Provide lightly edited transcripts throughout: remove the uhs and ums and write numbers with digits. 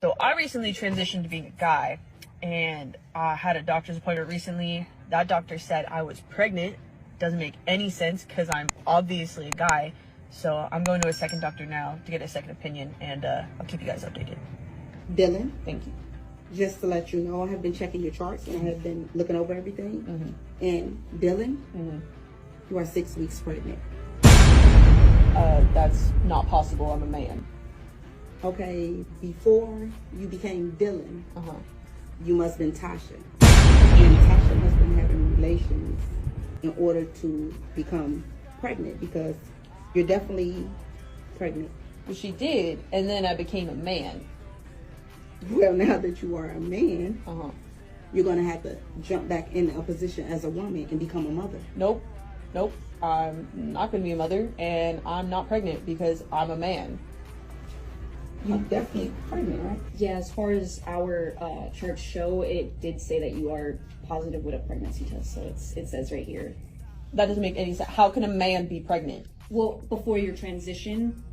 So I recently transitioned to being a guy, and I had a doctor's appointment recently. That doctor said I was pregnant. Doesn't make any sense because I'm obviously a guy. So I'm going to a second doctor now to get a second opinion, and I'll keep you guys updated. Dylan, Thank you. just to let you know, I have been checking your charts and I have been looking over everything. And Dylan, you are 6 weeks pregnant. That's not possible. I'm a man. Okay, before you became Dylan, you must have been Tasha. And Tasha must have been having relations in order to become pregnant, because you're definitely pregnant. Well, she did, and then I became a man. Well, now that you are a man, you're going to have to jump back into a position as a woman and become a mother. Nope. I'm not going to be a mother, and I'm not pregnant because I'm a man. You're definitely pregnant, right? Yeah, as far as our charts show, it did say that you are positive with a pregnancy test. So it says right here. That doesn't make any sense. How can a man be pregnant? Well, before your transition,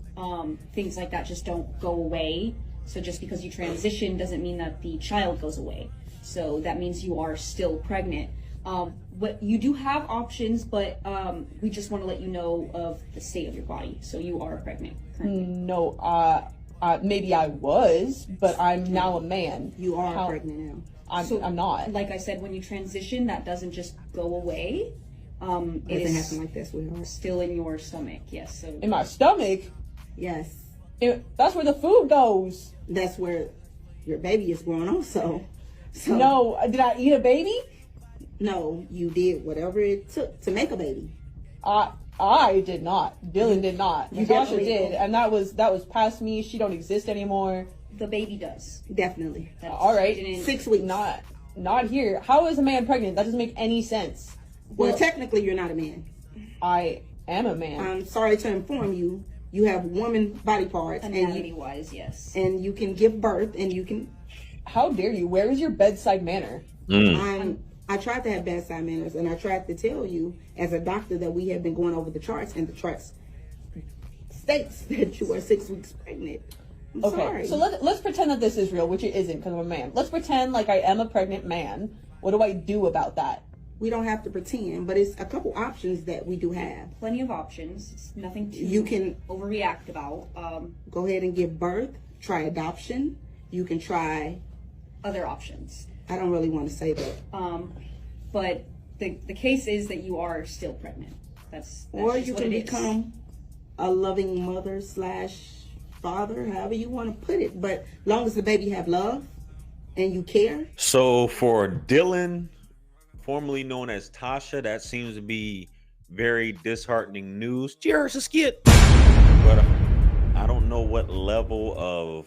things like that just don't go away. So just because you transition doesn't mean that the child goes away. So that means you are still pregnant. What you do have options, but we just want to let you know of the state of your body. So you are pregnant currently. No, maybe I was, but I'm now a man. You are pregnant now. I'm not. Like I said, when you transition, that doesn't just go away. It Doesn't is happen like this with her. still in your stomach. Yes. So In my stomach? Yes. That's where the food goes. That's where your baby is growing also. So No, did I eat a baby? no, you did whatever it took to make a baby. I did not. Dylan did not. You Natasha definitely did, did. and that was past me. She don't exist anymore. the baby does. Definitely. All right, didn't- 6 weeks. Not here. How is a man pregnant? That doesn't make any sense. Well, technically, you're not a man. I am a man. I'm sorry to inform you. You have woman body parts, Anatomy wise, yes. and you can give birth, and you can. How dare you? Where is your bedside manner? I tried to have bedside manners, and I tried to tell you as a doctor that we have been going over the charts, and the charts states that you are 6 weeks pregnant. I'm Okay, sorry. so let's pretend that this is real, which it isn't because I'm a man. Let's pretend like I am a pregnant man. What do I do about that? We don't have to pretend, but it's a couple options that we do have. Plenty of options. It's nothing to You can overreact about. go ahead and give birth, try adoption. You can try, Other options. I don't really want to say that. But the case is that you are still pregnant. That's Or just you what can it is. become a loving mother / father, however you want to put it. But long as the baby have love and you care. So for Dylan, formerly known as Tasha, that seems to be very disheartening news. Cheers, a skit. But I don't know what level of,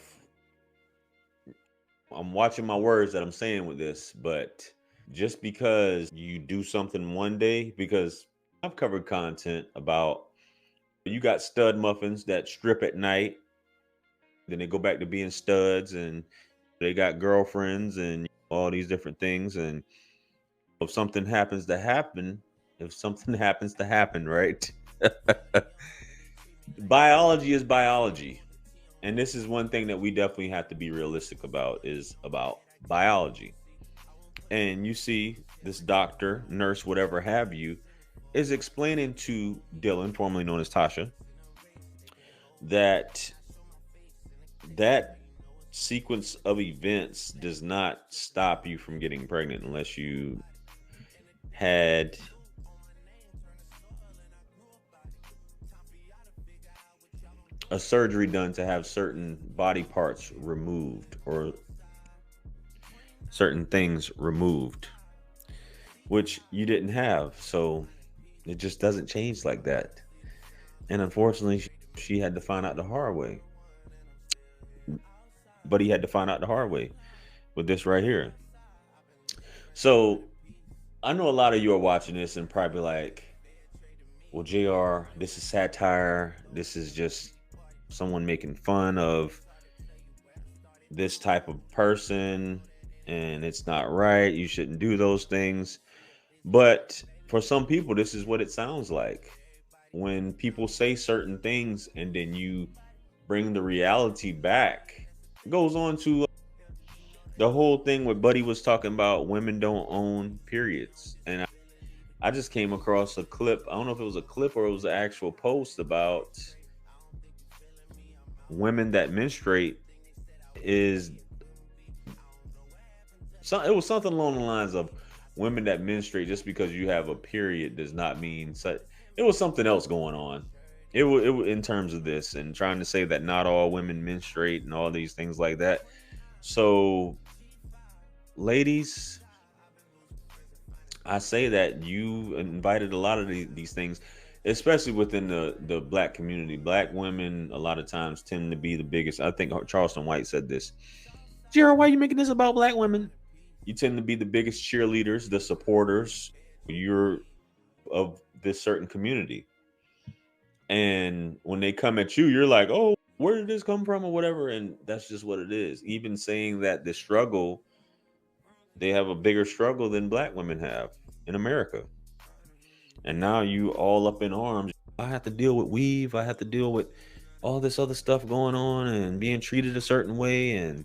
I'm watching my words that I'm saying with this, but just because you do something one day, because I've covered content about, you got stud muffins that strip at night, then they go back to being studs, and they got girlfriends and all these different things. And if something happens to happen, right? Biology is biology. And this is one thing that we definitely have to be realistic about, is about biology. And you see this doctor, nurse, whatever have you, is explaining to Dylan, formerly known as Tasha, that sequence of events does not stop you from getting pregnant unless you had a surgery done to have certain body parts removed or certain things removed, which you didn't have. So it just doesn't change like that. And unfortunately, she had to find out the hard way. But he had to find out the hard way with this right here. So I know a lot of you are watching this and probably like, well, JR, this is satire. This is just someone making fun of this type of person, and it's not right. You shouldn't do those things. But for some people, this is what it sounds like when people say certain things and then you bring the reality back. It goes on to the whole thing where Buddy was talking about women don't own periods. And I just came across a clip. I don't know if it was a clip or it was an actual post about women that menstruate is it was something along the lines of women that menstruate just because you have a period does not mean such. It was something else going on. It was in terms of this and trying to say that not all women menstruate and all these things like that. So, ladies, I say that you invited a lot of these things, especially within the black community. Black women a lot of times tend to be the biggest. I think Charleston White said this. Gerald, why are you making this about black women? You tend to be the biggest cheerleaders, the supporters. You're of this certain community. And when they come at you, you're like, oh, where did this come from or whatever? And that's just what it is. Even saying that the struggle, they have a bigger struggle than black women have in America. And now you all up in arms. I have to deal with weave. I have to deal with all this other stuff going on and being treated a certain way and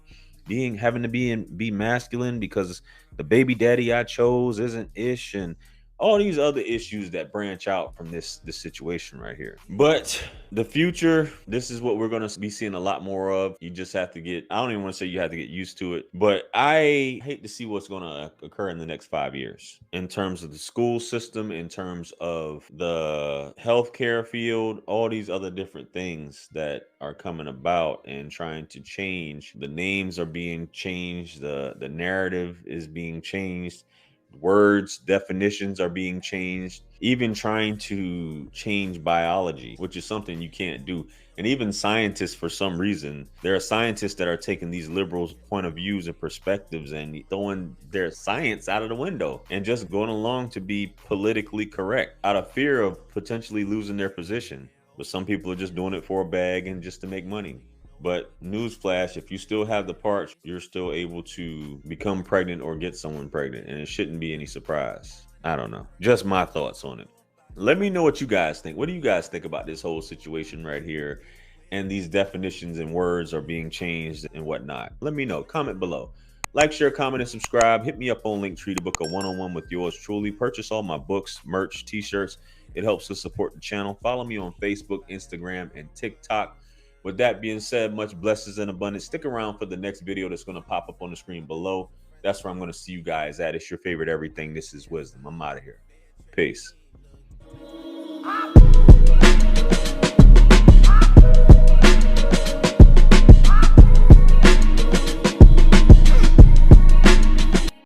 having to be masculine because the baby daddy I chose isn't ish and all these other issues that branch out from this situation right here. But the future, this is what we're going to be seeing a lot more of. You just have to get, I don't even want to say you have to get used to it, but I hate to see what's going to occur in the next 5 years in terms of the school system, in terms of the healthcare field, all these other different things that are coming about and trying to change. The names are being changed. The narrative is being changed. Words, definitions are being changed, even trying to change biology, which is something you can't do. And even scientists, for some reason, there are scientists that are taking these liberal point of views and perspectives and throwing their science out of the window and just going along to be politically correct out of fear of potentially losing their position. But some people are just doing it for a bag and just to make money. But newsflash, if you still have the parts, you're still able to become pregnant or get someone pregnant. And it shouldn't be any surprise. I don't know. Just my thoughts on it. Let me know what you guys think. What do you guys think about this whole situation right here? And these definitions and words are being changed and whatnot. Let me know. Comment below. Like, share, comment, and subscribe. Hit me up on Linktree to book a one-on-one with yours truly. Purchase all my books, merch, t-shirts. It helps to support the channel. Follow me on Facebook, Instagram, and TikTok. With that being said, much blessings and abundance. Stick around for the next video that's going to pop up on the screen below. That's where I'm going to see you guys at. It's your favorite everything. This is Wisdom. I'm out of here. Peace.